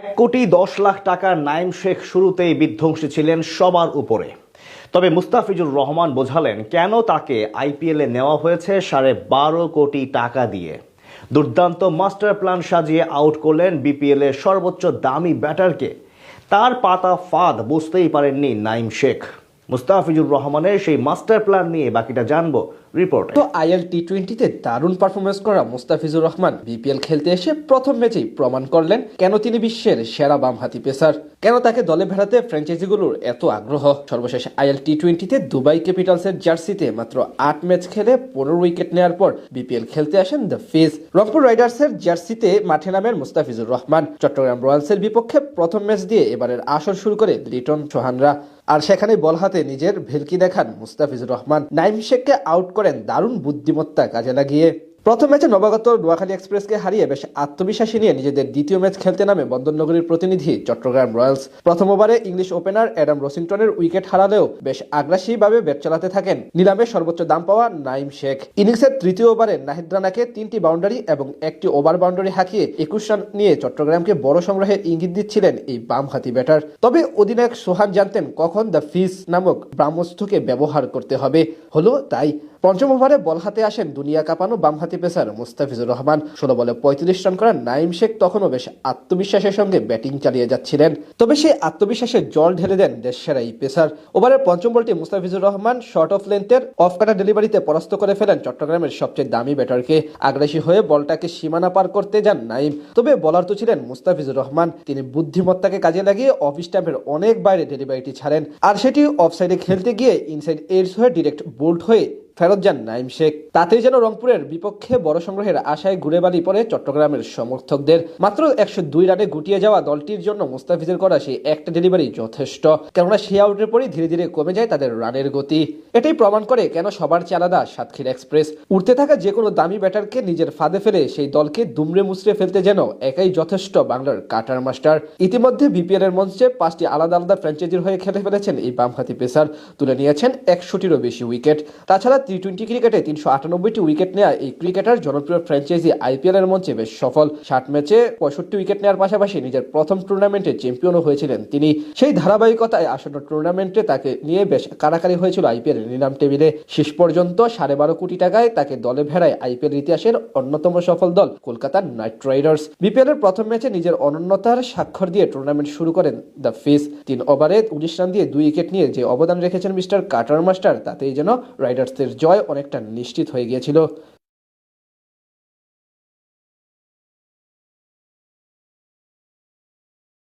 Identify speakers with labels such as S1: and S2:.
S1: 1,10,00,000 টাকার নাইম শেখ শুরুতেই বিধ্বংসী ছিলেন সবার উপরে। তবে মুস্তাফিজুর রহমান বোঝালেন কেন তাকে আইপিএলে নেওয়া হয়েছে 12.5 কোটি টাকা দিয়ে। দুর্দান্ত মাস্টার প্ল্যান সাজিয়ে আউট করলেন বিপিএল এর সর্বোচ্চ দামি ব্যাটারকে। তার পাতা ফাঁদ বুঝতেই পারেননি নাইম শেখ। মুস্তাফিজুর রহমানের সেই মাস্টার প্ল্যান নিয়ে বাকিটা জানবো রিপোর্টে।
S2: তো আইএল টি-20-তে দারুণ পারফরমেন্স করা মুস্তাফিজুর রহমান বিপিএল খেলতে এসে প্রথম ম্যাচেই প্রমাণ করলেন কেন তিনি বিশ্বের সেরা বামহাতি পেসার, কেন তাকে দলে ভেড়াতে ফ্র্যাঞ্চাইজিগুলোর এত আগ্রহ। সর্বশেষ আইএল টি-20-তে দুবাই ক্যাপিটালসের জার্সিতে মাত্র 8 ম্যাচ খেলে 15 উইকেট নেওয়ার পর বিপিএল খেলতে আসেন দ্য ফিজ। রংপুর রাইডার্সের জার্সিতে মাঠে নামেন মুস্তাফিজুর রহমান। চট্টগ্রাম রয়্যালসের বিপক্ষে প্রথম ম্যাচ দিয়ে এবারের আসর শুরু করে লিটন চৌহানরা, আর সেখানে বল হাতে নিজের ভেলকি দেখান মুস্তাফিজুর রহমান। নাইম শেখকে আউট করেন দারুণ বুদ্ধিমত্তা কাজে লাগিয়ে। প্রথম ম্যাচে নবাগত নোয়াখালী এক্সপ্রেসকে হারিয়ে বেশ আত্মবিশ্বাসী নিয়ে নিজেদের দ্বিতীয় ম্যাচ খেলতে নামে বন্দরনগরীর প্রতিনিধি চট্টগ্রাম রয়্যালস। প্রথম ওভারে ইংলিশ ওপেনার অ্যাডাম রসিংটনের উইকেট হারালেও বেশ আগ্রাসীভাবে ব্যাট চালাতে থাকেন নিলামে সর্বোচ্চ দাম পাওয়া নাইম শেখ। ইনিংসের তৃতীয় ওভারে নাহিদ রানাকে 3টি বাউন্ডারি এবং 1টি ওভার বাউন্ডারি হাঁকিয়ে 21 রান নিয়ে চট্টগ্রামকে বড় সংগ্রহের ইঙ্গিত দিচ্ছিলেন এই বামহাতি ব্যাটার। তবে অধিনায়ক সোহান জানতেন কখন দ্য ফিস নামক ব্রাহ্মস্ত্রকে ব্যবহার করতে হবে, হলো তাই। পঞ্চম ওভারে বল হাতে আসেন দুনিয়া কাঁপানো বামহাতি পেসার মুস্তাফিজুর রহমান। 16 বলে 35 রান করা নাইম শেখ তখনও বেশ আত্মবিশ্বাসের সঙ্গে ব্যাটিং চালিয়ে যাচ্ছিলেন। তবে সেই আত্মবিশ্বাসে জল ঢেলে দেন দেশসেরা এই পেসার। ওভারের পঞ্চম বলটি মুস্তাফিজুর রহমান শর্ট অফ লেন্থের অফ কাটা ডেলিভারিতে পরাস্ত করে ফেলেন চট্টগ্রামের সবচেয়ে দামি ব্যাটারকে। আগ্রাসী হয়ে বলটাকে সীমানা পার করতে যান নাইম। তবে বলার তো ছিলেন মুস্তাফিজুর রহমান। তিনি বুদ্ধিমত্তাকে কাজে লাগিয়ে অফ স্টাম্পের অনেক বাইরে ডেলিভারিটি ছাড়েন, আর সেটি অফসাইডে খেলতে গিয়ে ইনসাইড এডস হয়ে ডিরেক্ট বোল্ড হয়ে ফেরত যান নাইম শেখ। তাতেই যেন রংপুরের বিপক্ষে বড় সংগ্রহের আশায় ঘুরে বাড়ি পড়ে চট্টগ্রামের সমর্থকদের। মাত্র 102 রানে গুটিয়ে যাওয়া দলটির জন্য মুস্তাফিজের করা সেই একটা ডেলিভারি যথেষ্ট, কেননা সেই আউটের পরই ধীরে ধীরে কমে যায় তাদের রানের গতি। এটাই প্রমাণ করে কেন সবার চেয়ে আলাদা সাতক্ষীরা এক্সপ্রেস। উঠতে থাকা যে কোনো দামি ব্যাটারকে নিজের ফাঁদে ফেলে সেই দলকে দুমড়ে মুচড়ে ফেলতে যেন একাই যথেষ্ট বাংলার কাটার মাস্টার। ইতিমধ্যে বিপিএল এর মঞ্চে 5টি আলাদা আলাদা ফ্র্যাঞ্চাইজির হয়ে খেলে ফেলেছেন এই বামহাতি পেসার। তুলে নিয়েছেন 100টিরও বেশি উইকেট। তাছাড়া টি-20 ক্রিকেটে 398টি উইকেট নেওয়া এই ক্রিকেটার জনপ্রিয় ফ্র্যাঞ্চাইজি আইপিএল এর মঞ্চে বেশ সফল। 60 ম্যাচে 65 উইকেট নেওয়ার পাশাপাশি নিজের প্রথম টুর্নামেন্টে চ্যাম্পিয়নও হয়েছিলেন তিনি। সেই ধারাবাহিকতায় আসন্ন টুর্নামেন্টে তাকে নিয়ে বেশ কারাকারি হয়েছিল আইপিএল নিলাম টেবিলে। শেষ পর্যন্ত 12.5 কোটি টাকায় তাকে দলে ভেড়ায় আইপিএল ইতিহাসের অন্যতম সফল দল কলকাতা নাইট রাইডার্স। বিপিএল এর প্রথম ম্যাচে নিজের অনন্যতার স্বাক্ষর দিয়ে টুর্নামেন্ট শুরু করেন দ্য ফিস। 3 ওভারে 19 রান দিয়ে 2 উইকেট নিয়ে যে অবদান রেখেছেন মিস্টার কাটার মাস্টার, তাতেই যেন রাইডার্সের জয় অনেকটা নিশ্চিত হয়ে গিয়েছিল।